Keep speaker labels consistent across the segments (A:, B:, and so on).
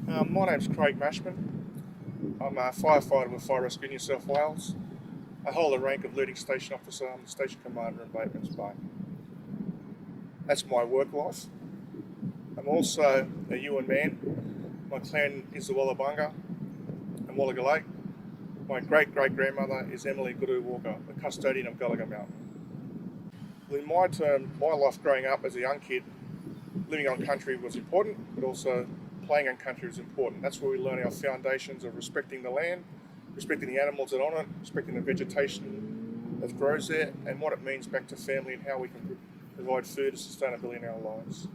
A: My name's Craig Mashman. I'm a firefighter with Fire Rescue New South Wales. I hold the rank of leading station officer. I'm the station commander in Bateman's Bay. That's my work life. I'm also a Yuin man. My clan is the Wallabunga and Wallagalake. My great-great-grandmother is Emily Goodoo Walker, the custodian of Gulliga Mountain. In my term, my life growing up as a young kid, living on country was important, but also playing on country was important. That's where we learn our foundations of respecting the land, respecting the animals that are on it, respecting the vegetation that grows there, and what it means back to family and how we can provide food and sustainability in our lives.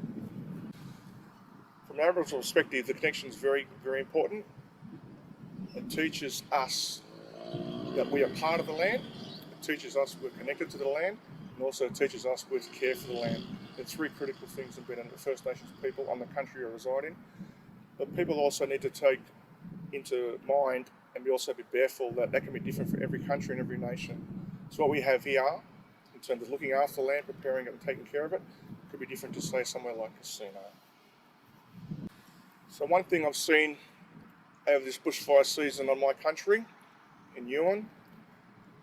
A: From an Aboriginal perspective, the connection is very, very important. It teaches us that we are part of the land. It teaches us we're connected to the land, and also teaches us we're to care for the land. There are three critical things embedded in the First Nations people on the country you reside in. But people also need to take into mind and also be careful that can be different for every country and every nation. So what we have here, in terms of looking after the land, preparing it and taking care of it, could be different to say somewhere like Casino. So one thing I've seen over this bushfire season on my country, in Yuin,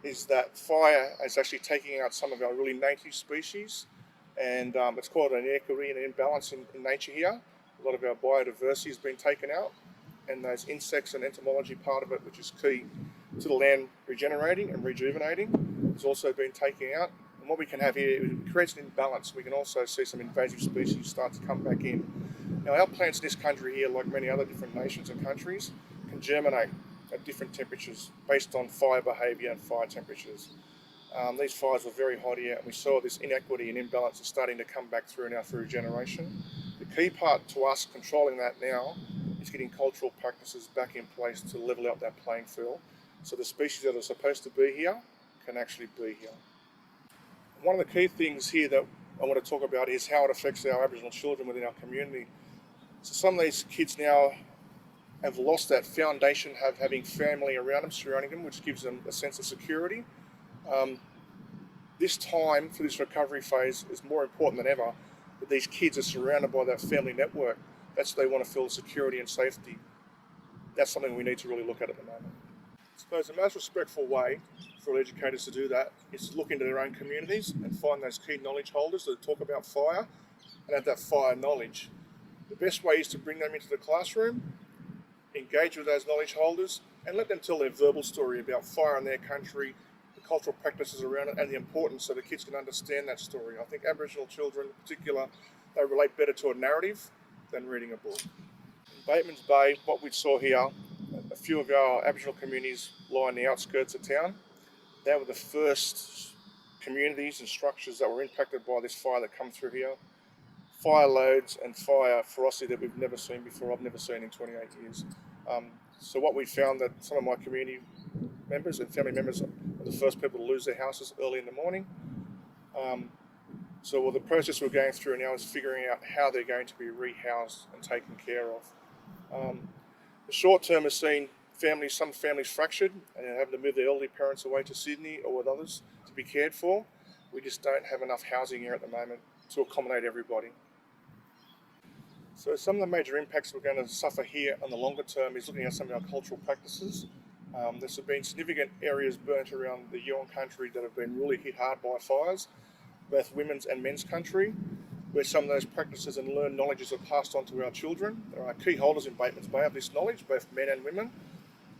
A: is that fire is actually taking out some of our really native species, and it's called an inequity and imbalance in nature here. A lot of our biodiversity has been taken out, and those insects and entomology part of it, which is key to the land regenerating and rejuvenating, has also been taken out. And what we can have here, it creates an imbalance. We can also see some invasive species start to come back in. Now, our plants in this country here, like many other different nations and countries, can germinate at different temperatures based on fire behaviour and fire temperatures. These fires were very hot here, and we saw this inequity and imbalance is starting to come back through now through regeneration. The key part to us controlling that now is getting cultural practices back in place to level out that playing field, so the species that are supposed to be here can actually be here. One of the key things here that I want to talk about is how it affects our Aboriginal children within our community. So some of these kids now have lost that foundation of having family around them, surrounding them, which gives them a sense of security. This time for this recovery phase is more important than ever, that these kids are surrounded by that family network. That's what they want to feel security and safety. That's something we need to really look at the moment. I suppose the most respectful way for educators to do that is to look into their own communities and find those key knowledge holders that talk about fire and have that fire knowledge. The best way is to bring them into the classroom, engage with those knowledge holders, and let them tell their verbal story about fire in their country, the cultural practices around it, and the importance so the kids can understand that story. I think Aboriginal children in particular, they relate better to a narrative than reading a book. In Bateman's Bay, what we saw here, a few of our Aboriginal communities lie on the outskirts of town. They were the first communities and structures that were impacted by this fire that come through here. Fire loads and fire ferocity that we've never seen before, I've never seen in 28 years. So what we found that some of my community members and family members are the first people to lose their houses early in the morning. So the process we're going through now is figuring out how they're going to be rehoused and taken care of. The short term has seen some families fractured and having to move their elderly parents away to Sydney or with others to be cared for. We just don't have enough housing here at the moment to accommodate everybody. So some of the major impacts we're going to suffer here on the longer term is looking at some of our cultural practices. There's been significant areas burnt around the Yuin country that have been really hit hard by fires, both women's and men's country, where some of those practices and learned knowledges are passed on to our children. There are key holders in Bateman's Bay of this knowledge, both men and women,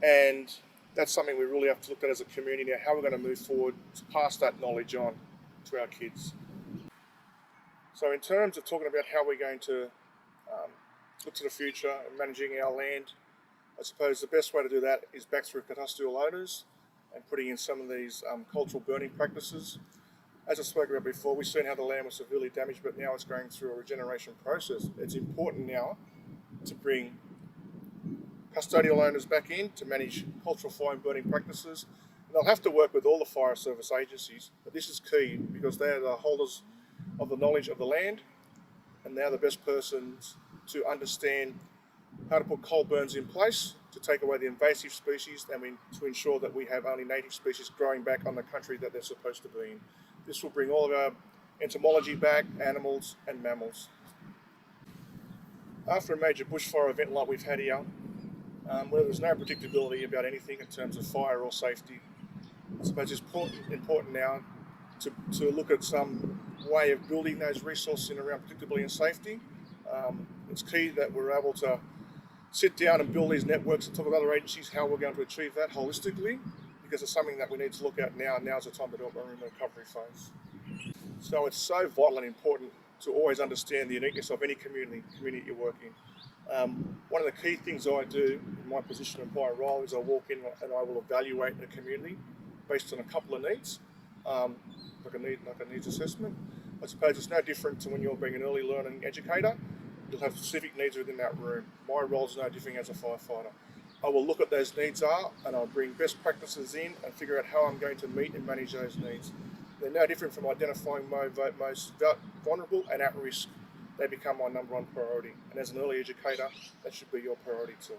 A: and that's something we really have to look at as a community now, how we're going to move forward to pass that knowledge on to our kids. So in terms of talking about how we're going to look to the future and managing our land, I suppose the best way to do that is back through custodial owners and putting in some of these cultural burning practices. As I spoke about before, we've seen how the land was severely damaged, but now it's going through a regeneration process. It's important now to bring custodial owners back in to manage cultural fire and burning practices. And they'll have to work with all the fire service agencies, but this is key because they are the holders of the knowledge of the land, and they're the best persons to understand how to put coal burns in place to take away the invasive species and to ensure that we have only native species growing back on the country that they're supposed to be in. This will bring all of our entomology back, animals and mammals. After a major bushfire event like we've had here, where there's no predictability about anything in terms of fire or safety, I suppose it's important now to look at some way of building those resources in around predictability and safety. It's key that we're able to sit down and build these networks and talk with other agencies how we're going to achieve that holistically, because it's something that we need to look at now. Now's the time to do it when we're in the recovery phase. So it's so vital and important to always understand the uniqueness of any community you work in. One of the key things I do in my position and my role is I walk in and I will evaluate the community based on a couple of needs, like a needs assessment. I suppose it's no different to when you're being an early learning educator. You'll have specific needs within that room. My role is no different as a firefighter. I will look at those needs and I'll bring best practices in and figure out how I'm going to meet and manage those needs. They're no different from identifying most vulnerable and at risk. They become my number one priority. And as an early educator, that should be your priority too.